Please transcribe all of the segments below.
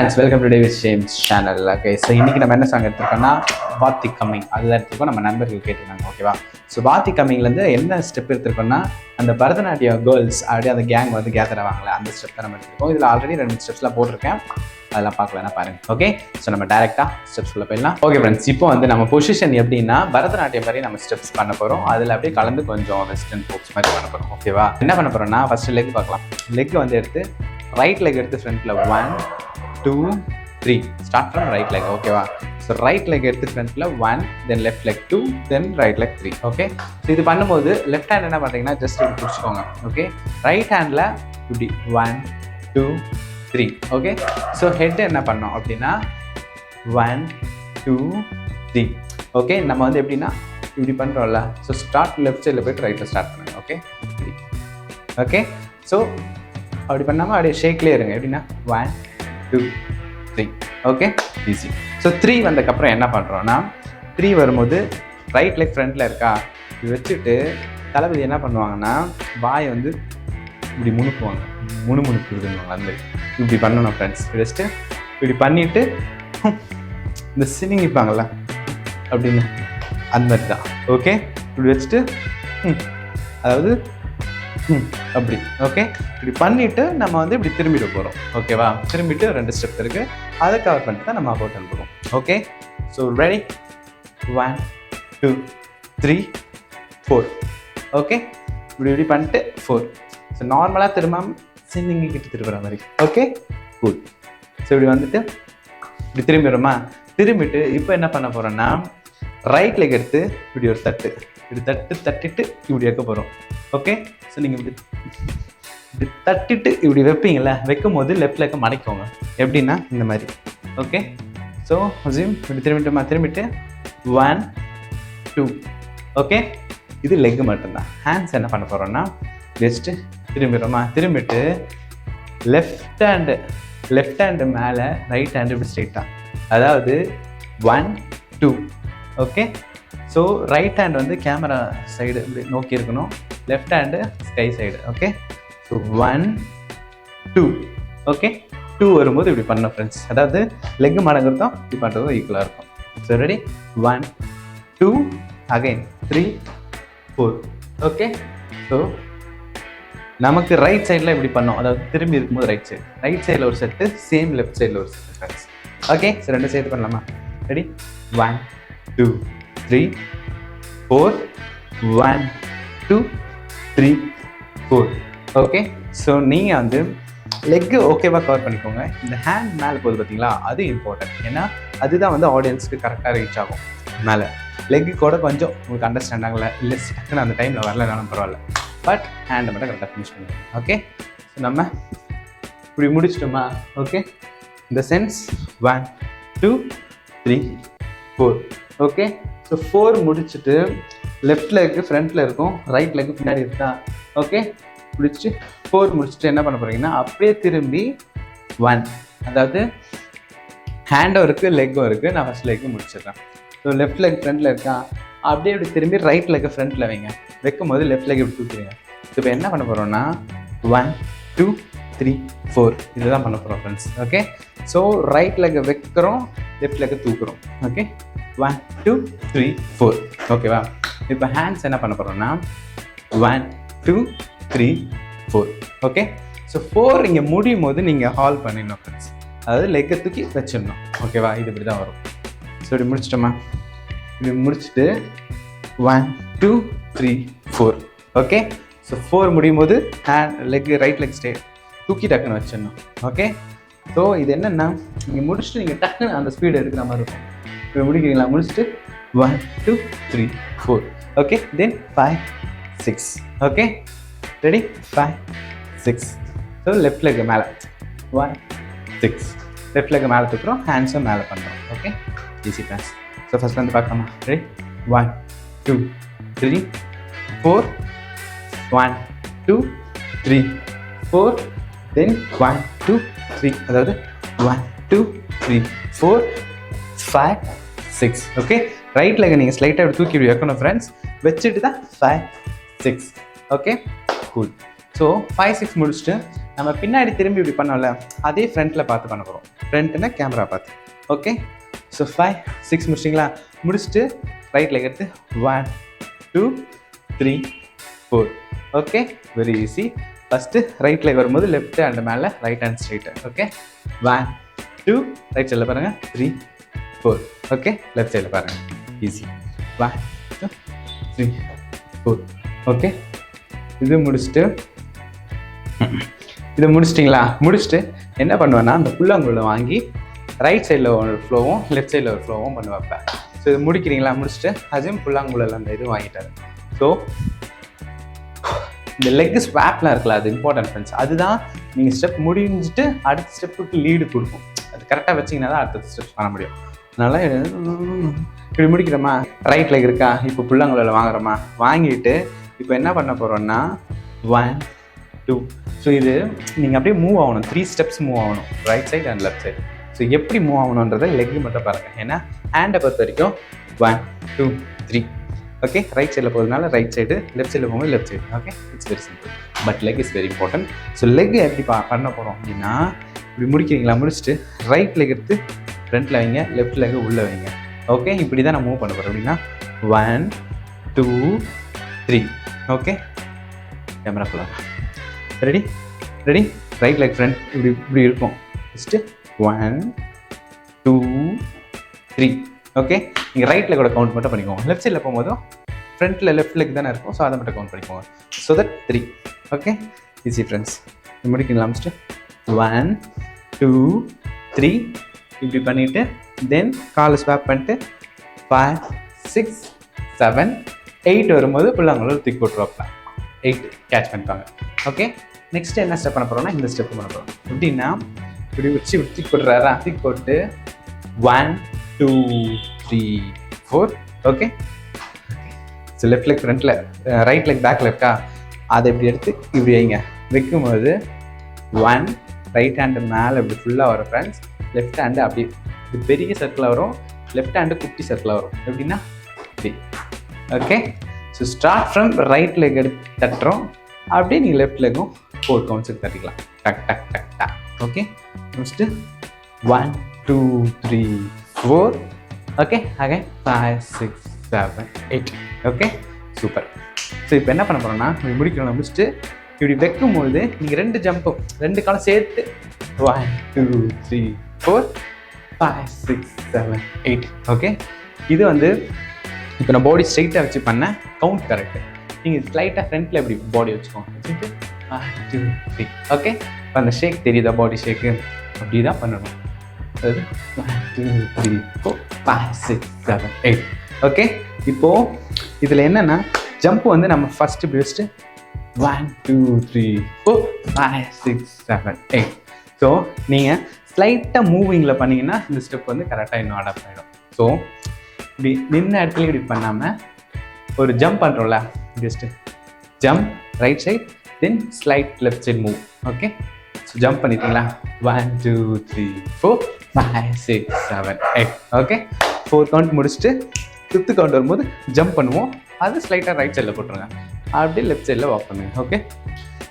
friends, welcome to DavidJames channel. Okay, so இன்னைக்கு நம்ம என்ன சாங் எடுத்துக்கோம்னா Vaathi coming அதுதான் எடுத்துக்கோம். நம்ம நண்பர்கள் கேட்டிருந்தாங்க. ஓகேவா? ஸோ Vaathi comingல இருந்து என்ன ஸ்டெப் எடுத்துக்கோம்னா அந்த பரதநாட்டியம் கேர்ள்ஸ் அப்படியே அந்த கேங் வந்து கேதர் ஆவாங்களே அந்த ஸ்டெப் தான் நம்ம எடுத்துக்கோம். இதில் ஆல்ரெடி 2 ஸ்டெப்ஸ்லாம் போட்டிருக்கேன், அதெல்லாம் பார்க்கலன்னா பாருங்க. ஓகே, ஸோ நம்ம டேரெக்டாக ஸ்டெப்ஸ்குள்ளே போயிடலாம். ஓகே ஃப்ரெண்ட்ஸ், இப்போ வந்து நம்ம பொசிஷன் எப்படின்னா பரதநாட்டியம் மாதிரி நம்ம ஸ்டெப்ஸ் பண்ண போகிறோம். அதில் அப்படியே கலந்து கொஞ்சம் வெஸ்டர்ன் ஃபோக்ஸ் மாதிரி பண்ண போகிறோம். ஓகேவா? என்ன பண்ண போகிறோம்னா ஃபர்ஸ்ட் லெக் பார்க்கலாம். லெக் வந்து எடுத்து ரைட் லெக் எடுத்து ஃப்ரண்ட்டில் 1 2 3 ஸ்டார்ட் ஃப்ரம் ரைட் லெக். ஓகேவா? ஸோ ரைட் லெக் எடுத்து ஃப்ரண்ட்டில் 1 தென் லெஃப்ட் லெக் 2 தென் ரைட் லெக் 3. ஓகே, ஸோ இது பண்ணும்போது லெஃப்ட் ஹேண்ட் என்ன பண்ணுறீங்கன்னா ஜஸ்ட் இப்படி பிடிச்சிக்கோங்க. ஓகே, ரைட் ஹேண்டில் இப்படி 1 2 3. ஓகே, ஸோ ஹெட் என்ன பண்ணோம் அப்படின்னா 1 2 3. ஓகே, நம்ம வந்து எப்படின்னா இப்படி பண்ணுறோம்ல, ஸோ ஸ்டார்ட் லெஃப்ட் சைடில் போய்ட்டு ரைட்டில் ஸ்டார்ட் பண்ணுங்க. ஓகே, ஓகே, ஸோ அப்படி பண்ணாமல் அப்படியே ஷேக்லேயே இருங்க. எப்படின்னா 1 2 3. Okay, easy. ஸோ 3 வந்ததுக்கப்புறம் என்ன பண்ணுறோன்னா 3 வரும்போது ரைட் லெக் ஃப்ரண்ட்டில் இருக்கா இது வச்சுட்டு தளபதி என்ன பண்ணுவாங்கன்னா வாயை வந்து இப்படி முணுக்குவாங்க, முணுக்குதுங்க. அந்த இப்படி பண்ணணும் ஃப்ரெண்ட்ஸ். வச்சுட்டு இப்படி பண்ணிவிட்டு இந்த சினிங்கிப்பாங்கள்ல அப்படின்னு அந்த மாதிரி தான். ஓகே, இப்படி வச்சுட்டு அதாவது அப்படி. ஓகே, இப்படி பண்ணிவிட்டு நம்ம வந்து இப்படி திரும்பிட போகிறோம். ஓகேவா? திரும்பிட்டு 2 ஸ்டெப் இருக்குது, அதை கவர் பண்ணிட்டு தான் நம்ம அபவுட் அனுப்புகிறோம். Okay, so ready 1 2 3 4. ஓகே, இப்படி பண்ணிட்டு 4. ஸோ நார்மலாக திரும்பாமல் சின்னிங்க கிட்ட திரும்புகிற மாதிரி. Okay, good. ஸோ இப்படி வந்துட்டு இப்படி திரும்பிடுமா? திரும்பிட்டு இப்போ என்ன பண்ண போகிறோன்னா ரைட் லெக் எடுத்து இப்படி ஒரு தட்டு, இப்படி தட்டிட்டு இப்படி வைக்க போகிறோம். ஓகே, ஸோ நீங்கள் இப்படி தட்டிட்டு இப்படி வைப்பீங்களா, வைக்கும் போது லெஃப்ட் லெக்கை மடக்கிக்கோங்க. எப்படின்னா இந்த மாதிரி. ஓகே, ஸோ இப்படி திரும்பிட்டு 1 2. ஓகே, இது லெக்கு மட்டும்தான். ஹேண்ட்ஸ் என்ன பண்ண போகிறோன்னா ஜஸ்ட்டு திரும்பிடுறோமா? திரும்பிட்டு லெஃப்ட் ஹேண்டு மேலே ரைட் ஹேண்டு இப்படி ஸ்ட்ரெயிட்டாக, அதாவது 1 2. ஓகே, ஸோ ரைட் ஹேண்ட் வந்து கேமரா சைடு இப்படி நோக்கி இருக்கணும், left hand sky side. Okay, so 1 2. Okay, 2 வரும்போது இப்படி பண்ணோம் ஃப்ரெண்ட்ஸ். அதாவது லெக் மடங்குறதும் இப்படி பண்ணுறதும் ஈக்குவலாக இருக்கும். So ready 1 2 again 3 4. Okay, so நமக்கு ரைட் சைடில் இப்படி பண்ணோம், அதாவது திரும்பி இருக்கும்போது ரைட் சைடில் ஒரு செட்டு, சேம் லெஃப்ட் சைடில் ஒரு செட்டு ஃப்ரெண்ட்ஸ். ஓகே, ஸோ 2 சேர்த்து பண்ணலாமா? ரெடி 1 2 3 4 1 2 3 4. ஓகே, ஸோ நீங்கள் வந்து லெக்கு ஓகேவா கவர் பண்ணிக்கோங்க. இந்த ஹேண்ட் மேலே போகுது பார்த்தீங்களா, அது இம்பார்ட்டன்ட். ஏன்னா அதுதான் வந்து ஆடியன்ஸுக்கு கரெக்டாக ரீச் ஆகும். மேலே லெக்கு கூட கொஞ்சம் உங்களுக்கு அண்டர்ஸ்டாண்ட் ஆகலை, இல்லை டக்குன்னு அந்த டைமில் வரலனாலும் பரவாயில்ல, பட் ஹேண்டை மட்டும் கரெக்டாக ஃபினிஷ் பண்ணிக்கோங்க. ஓகே, ஸோ நம்ம இப்படி முடிச்சிட்டோமா? ஓகே, இந்த சென்ஸ் 1 2 3 4. ஓகே, ஸோ 4 முடிச்சுட்டு லெஃப்ட் லெக்கு ஃப்ரண்ட்டில் இருக்கும், ரைட் லெக்கு பின்னாடி இருக்கா. ஓகே, முடிச்சுட்டு 4 முடிச்சுட்டு என்ன பண்ண போகிறீங்கன்னா அப்படியே திரும்பி 1, அதாவது ஹேண்டும் இருக்குது லெக்கும் இருக்குது. நான் ஃபஸ்ட் லெக்கு முடிச்சிடுறேன். ஸோ லெஃப்ட் லெக் ஃப்ரண்ட்டில் இருக்கா, அப்படியே இப்படி திரும்பி ரைட் லெக்கை ஃப்ரண்ட்டில் வைங்க. வைக்கும் போது லெஃப்ட் லெக் இப்படி தூக்கிடுங்க. இப்போ என்ன பண்ண போகிறோம்னா 1 2 3 4 இதுதான் பண்ண போகிறோம் ஃப்ரெண்ட்ஸ். ஓகே, ஸோ ரைட் லெக்கை வைக்கிறோம், லெஃப்ட் லெக்கை தூக்குறோம். ஓகே, 1 2 3 4. ஓகேவா? இப்போ ஹேண்ட்ஸ் என்ன பண்ண போகிறோம்னா 1 2 3 4. ஓகே, ஸோ 4 இங்கே முடியும் போது நீங்கள் ஹால் பண்ணிடணும் ஃப்ரெண்ட்ஸ், அதாவது லெக்கை தூக்கி வச்சிடணும். ஓகேவா? இது இப்படி தான் வரும். ஸோ இப்படி முடிச்சிட்டோமா? இப்படி முடிச்சுட்டு 1 2 3 4. ஓகே, ஸோ 4 முடியும் போது லெக் ரைட் லெக் ஸ்ட்ரெயிட் தூக்கி டக்குன்னு வச்சிடணும். ஓகே, ஸோ இது என்னென்னா நீங்கள் முடிச்சுட்டு நீங்கள் டக்குன்னு அந்த ஸ்பீடு எடுக்கிற மாதிரி இருக்கும். இப்போ முடிக்கிறீங்களா? முடிச்சுட்டு 1 2 3 4. ஓகே, தென் 5 6. Okay, ready 5 6. So left leg மேலே 1 6. லெஃப்ட் லெக் மேலே தூக்குறோம், ஹேண்ட்ஸும் மேலே பண்ணுறோம். Okay, easy dance. So first வந்து பார்க்கலாமா? ரெடி 1 2 3 4 1 2 3 4 தென் 1 2 3, அதாவது 1 2 3 4 5 6. ஓகே, ரைட் லெக்கை நீங்கள் ஸ்லைட்டாக இப்படி தூக்கி இப்படி வைக்கணும் ஃப்ரெண்ட்ஸ். வச்சுட்டு தான் 5 6. Okay, cool. ஸோ 5 6 முடிச்சுட்டு நம்ம பின்னாடி திரும்பி இப்படி பண்ணோம்ல, அதே ஃப்ரண்ட்டில் பார்த்து பண்ண போகிறோம். ஃப்ரண்ட்னா கேமரா பார்த்து. Okay, so 5 6 முடிச்சிட்டிங்களா? முடிச்சுட்டு ரைட் லெக் எடுத்து 1 2 3 4. Okay, very easy. First right leg வரும்போது லெஃப்ட் ஹேண்ட் மேலே, right hand straight. Okay, 1 2 right சைடில் பாருங்கள், 3 4. ஓகே, லெஃப்ட் சைடில் பாருங்கள், ஈஸி. 1 2 3 4. ஓகே, இது முடிச்சிட்டிங்களா? முடிச்சுட்டு என்ன பண்ணுவேன்னா, அந்த புல்லாங்குழலை வாங்கி ரைட் சைடில் ஒரு ஃப்ளோவும் லெஃப்ட் சைடில் ஒரு ஃப்ளோவும் பண்ணி வைப்பேன். ஸோ இது முடிக்கிறீங்களா? முடிச்சுட்டு அதையும் புல்லாங்குழல் அந்த இது வாங்கிட்டாரு. ஸோ இந்த லெக் ஸ்வாப்லாம் இருக்குல்ல, அது இம்பார்ட்டன்ட் ஃப்ரெண்ட்ஸ். அதுதான் நீங்கள் ஸ்டெப் முடிஞ்சிட்டு அடுத்த ஸ்டெப்புக்கு லீடு கொடுக்கும். அது கரெக்டாக வச்சிங்கன்னா தான் அடுத்த ஸ்டெப்ஸ் பண்ண முடியும். அதனால் இப்படி முடிக்கிறோமா, ரைட் லெக் இருக்கா, இப்போ புல்லாங்குழலில் வாங்குறோமா, வாங்கிட்டு இப்போ என்ன பண்ண போகிறோன்னா 1 2. ஸோ இது நீங்கள் அப்படியே மூவ் ஆகணும், 3 ஸ்டெப்ஸ் மூவ் ஆகணும், right side and left side. So எப்படி மூவ் ஆகணுன்றதை லெக்கு மட்டும் பாருங்கள். ஏன்னா ஹேண்டை பொறுத்த வரைக்கும் 1 2 3. ஓகே, ரைட் சைடில் போகிறதுனால ரைட் சைடு, லெஃப்ட் சைடில் போகும்போது left side. Okay, it's very simple. But leg is very important. So leg எப்படி பண்ண போகிறோம் அப்படின்னா, இப்படி முடிக்கிறீங்களா? முடிச்சுட்டு ரைட் லெக் எடுத்து ஃப்ரண்ட்டில் வைங்க, லெஃப்ட் லெக் உள்ளே வைங்க. ஓகே, இப்படி தான் நான் மூவ் பண்ண போகிறேன். அப்படின்னா 1 2 3. ஓகே, கேமரா ஃபுல்லாக ரெடி. ரைட் லெக் ஃப்ரண்ட் இப்படி இருக்கும். ஃபஸ்ட்டு 1 2 3. ஓகே, நீங்கள் ரைட் லெக்கோட கவுண்ட் மட்டும் பண்ணிக்கோங்க. லெஃப்ட் சைடில் போகும்போதும் ஃப்ரண்ட்டில் லெஃப்ட் லெக் தானே இருக்கும். ஸோ அதை மட்டும் கவுண்ட் பண்ணிக்கோங்க. So that 3. Okay, easy friends. முடிக்கலாம். ஃபஸ்ட்டு 1 2 3 இப்படி பண்ணிவிட்டு தென் காலை ஸ்வாப் பண்ணிட்டு 5 6 7 8 வரும்போது புல்லாங்குழல் தூக்கி போட்டுருவாப்ல. 8 கேட்ச் பண்ணிப்பாங்க. ஓகே, நெக்ஸ்ட்டு என்ன ஸ்டெப் பண்ண போகிறோம்னா, இந்த ஸ்டெப் பண்ண போகிறோம். எப்படின்னா இப்படி வச்சு தூக்கி போட்டுறாரா, தூக்கி போட்டு 1 2 3 4. ஓகே, ஸோ லெஃப்ட் லெக் ஃப்ரண்ட்டில், ரைட் லெக் பேக்கில் இருக்கா, அதை இப்படி எடுத்து இப்படி வைங்க. வைக்கும்போது 1 ரைட் ஹேண்டு மேலே இப்படி ஃபுல்லாக வரும் ஃப்ரெண்ட்ஸ். லெஃப்ட் ஹேண்டு அப்படி இது பெரிய சர்க்கிளாக வரும், லெஃப்ட் ஹேண்டு குட்டி சர்க்கிளாக வரும். எப்படின்னா இப்படி. Okay, so start from right leg எடுத்து தட்டுறோம், அப்படியே நீங்கள் லெஃப்ட் லெக்கும் 4 கவுண்ட்ஸுக்கு தட்டிக்கலாம். டக் டக் டக் டக். Okay, first 1 2 3 4. Okay, again 5 6 7 8. Okay, super. So இப்போ என்ன பண்ண போகிறோம்னா, இப்படி முடிக்கணும். முடிச்சுட்டு இப்படி வைக்கும்போது நீங்கள் 2 ஜம்பும் 2 காலம் சேர்த்து 1 2 3 4 5 6 7 8. ஓகே, இது வந்து இப்போ நான் பாடி ஸ்ட்ரைட்டாக வச்சு பண்ண கவுண்ட் கரெக்டு. நீங்கள் ஸ்லைட்டாக ஃப்ரண்ட்டில் எப்படி பாடி வச்சுக்கோங்க. வச்சுட்டு 1 2 3. ஓகே, இப்போ அந்த ஷேக் தெரியுதா, பாடி ஷேக்கு அப்படி தான் பண்ணணும். அதாவது 1 2 3 4 5 6 7 8. ஓகே, இப்போது இதில் என்னென்னா ஜம்ப் வந்து நம்ம ஃபஸ்ட்டு இப்படி வச்சுட்டு 1 2 3 4 5 6 7 8. ஸோ நீங்கள் ஸ்லைட்டாக மூவிங்கில் பண்ணிங்கன்னா இந்த ஸ்டெப் வந்து கரெக்டாக இன்னும் அடாப்ட் ஆகிடும். ஸோ இப்படி நின்ன இடத்துல இப்படி பண்ணாமல் ஒரு ஜம்ப் பண்ணுறோம்ல, just jump right side then slide left side move. Okay, so jump பண்ணிட்டீங்களா? 1 2 3 4 5 6 7 8. ஓகே, 4 கவுண்ட் முடிச்சுட்டு 5th கவுண்ட் வரும்போது ஜம்ப் பண்ணுவோம். அது ஸ்லைட்டாக ரைட் சைடில் போட்டுருங்க, அப்படியே லெஃப்ட் சைடில் வாக் பண்ணுங்க. ஓகே,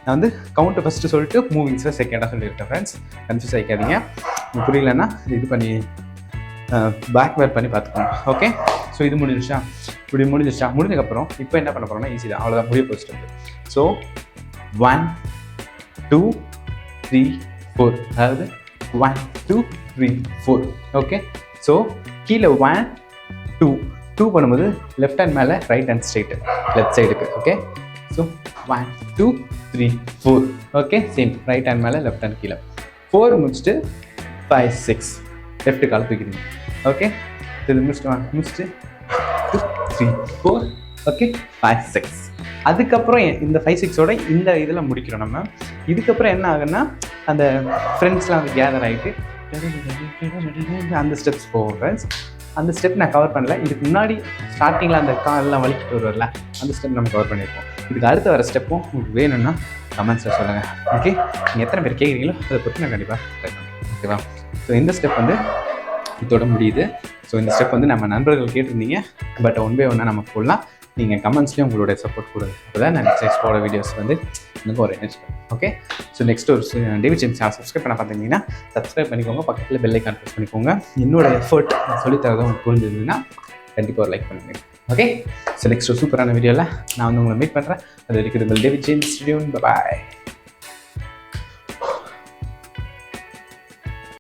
நான் வந்து கவுண்ட்டை ஃபஸ்ட்டு சொல்லிட்டு மூவிங்ஸில் செகண்டாக சொல்லியிருக்கேன் ஃப்ரெண்ட்ஸ். கன்ஃபியூஸ் ஆகிக்காதீங்க. புரியலன்னா இது பண்ணி பேக்வேர்ட் பண்ணி பார்த்துக்கோங்க. ஓகே, ஸோ இது முடிஞ்சிருச்சா? இப்படி முடிஞ்சதுக்கப்புறம் இப்போ என்ன பண்ண போகிறோம்னா ஈஸி தான், அவ்வளோதான், முடிய போஸ்ட். ஸோ 1 2 3 4. அதாவது 1 2 3 4. ஓகே, ஸோ கீழே 1 2 பண்ணும்போது லெஃப்ட் ஹேண்ட் மேலே, ரைட் ஹேண்ட் ஸ்ட்ரைட்டு லெஃப்ட் சைடுக்கு. Okay, so 1 2 3 4. Okay, same right hand மேலே, லெஃப்ட் ஹேண்ட் கீழே. 4 முடிச்சுட்டு 5 6 லெஃப்ட் கால் தூக்கிடுங்க. ஓகே, இது முடிச்சுட்டு 2 3 4. ஓகே, 5 6. அதுக்கப்புறம் இந்த 5 6ஓட இந்த இதில் முடிக்கிறோம் நம்ம. இதுக்கப்புறம் என்ன ஆகுன்னா, அந்த ஃப்ரெண்ட்ஸ்லாம் வந்து கேதர் ஆகிட்டு அந்த ஸ்டெப்ஸ் போவோம் ஃப்ரெண்ட்ஸ். அந்த ஸ்டெப் நான் கவர் பண்ணல. இதுக்கு முன்னாடி ஸ்டார்டிங்கில் அந்த காலெல்லாம் வலிக்கிட்டு வருவதில்ல, அந்த ஸ்டெப் நம்ம கவர் பண்ணியிருப்போம். இதுக்கு அடுத்து வர ஸ்டெப்பும் உங்களுக்கு வேணும்னா கமெண்ட்ஸில் சொல்லுங்கள். ஓகே, நீங்கள் எத்தனை பேர் கேட்குறீங்களோ அதை பற்றி நான் கண்டிப்பாக ட்ரை பண்ணுறேன். ஓகேவா? ஸோ இந்த ஸ்டெப் வந்து இதோட முடியுது. ஸோ இந்த ஸ்டெப் வந்து நம்ம நண்பர்கள் கேட்டிருந்தீங்க, பட் ஒன் பை ஒன்னாக நம்ம போடலாம். நீங்கள் கமெண்ட்ஸ்லேயும் உங்களுடைய சப்போர்ட் கொடுங்க. அப்போ தான் நான் நெக்ஸ்ட் வீடியோஸ் வந்து எனக்கு ஒரு எனர்ஜி. ஓகே, ஸோ நெக்ஸ்ட் ஒரு டேவிட் ஜேம்ஸ் சேனல் சப்ஸ்கிரைப் பண்ண பார்த்தீங்கன்னா சப்ஸ்கிரைப் பண்ணிக்கோங்க, பக்கத்தில் பெல் ஐக்கான் ப்ரெஸ் பண்ணிக்கோங்க. என்னோட எஃபர்ட் சொல்லித்தரதும் உங்களுக்கு புரிஞ்சதுன்னா கண்டிப்பாக ஒரு லைக் பண்ணுங்க. ஓகே, ஸோ நெக்ஸ்ட் ஒரு சூப்பரான வீடியோவில் நான் வந்து உங்களை மீட் பண்ணுறேன். அது வரைக்கும் டேவிட் ஜேம்ஸ். பாய்.